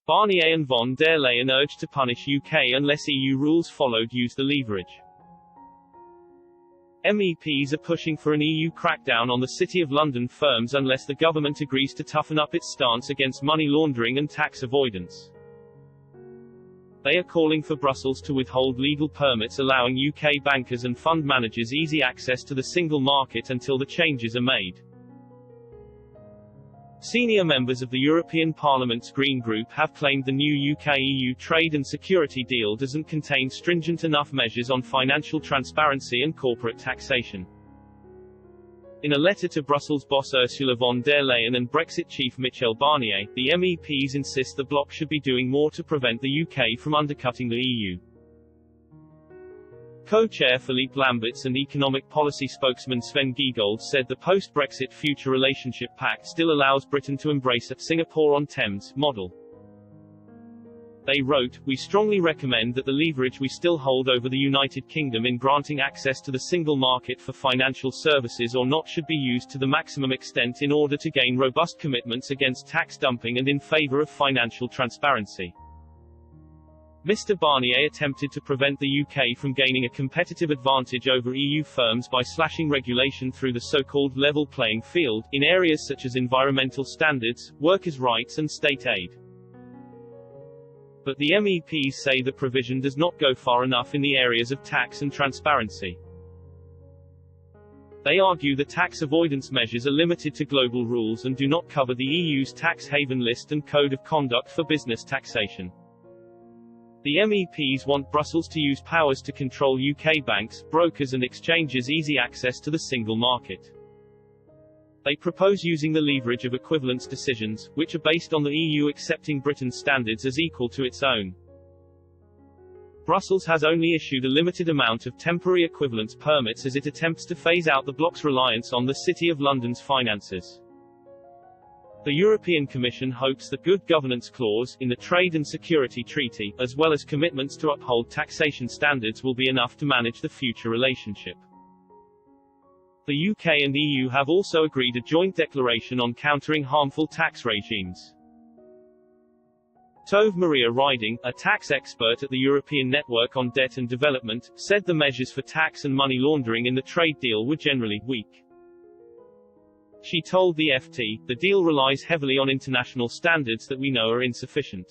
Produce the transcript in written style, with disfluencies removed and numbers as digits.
Barnier and von der Leyen urged to punish UK unless EU rules followed use the leverage. MEPs are pushing for an EU crackdown on the City of London firms unless the government agrees to toughen up its stance against money laundering and tax avoidance. They are calling for Brussels to withhold legal permits allowing UK bankers and fund managers easy access to the single market until the changes are made. Senior members of the European Parliament's Green Group have claimed the new UK-EU trade and security deal doesn't contain stringent enough measures on financial transparency and corporate taxation. In a letter to Brussels boss Ursula von der Leyen and Brexit chief Michel Barnier, the MEPs insist the bloc should be doing more to prevent the UK from undercutting the EU. Co-chair Philippe Lamberts and economic policy spokesman Sven Giegold said the post-Brexit Future Relationship Pact still allows Britain to embrace a Singapore-on-Thames model. They wrote, "We strongly recommend that the leverage we still hold over the United Kingdom in granting access to the single market for financial services or not should be used to the maximum extent in order to gain robust commitments against tax dumping and in favour of financial transparency." Mr. Barnier attempted to prevent the UK from gaining a competitive advantage over EU firms by slashing regulation through the so-called level playing field, in areas such as environmental standards, workers' rights and state aid. But the MEPs say the provision does not go far enough in the areas of tax and transparency. They argue the tax avoidance measures are limited to global rules and do not cover the EU's tax haven list and code of conduct for business taxation. The MEPs want Brussels to use powers to control UK banks, brokers and exchanges' easy access to the single market. They propose using the leverage of equivalence decisions, which are based on the EU accepting Britain's standards as equal to its own. Brussels has only issued a limited amount of temporary equivalence permits as it attempts to phase out the bloc's reliance on the City of London's finances. The European Commission hopes the Good Governance Clause, in the Trade and Security Treaty, as well as commitments to uphold taxation standards will be enough to manage the future relationship. The UK and EU have also agreed a joint declaration on countering harmful tax regimes. Tove Maria Riding, a tax expert at the European Network on Debt and Development, said the measures for tax and money laundering in the trade deal were generally weak. She told the FT, "The deal relies heavily on international standards that we know are insufficient.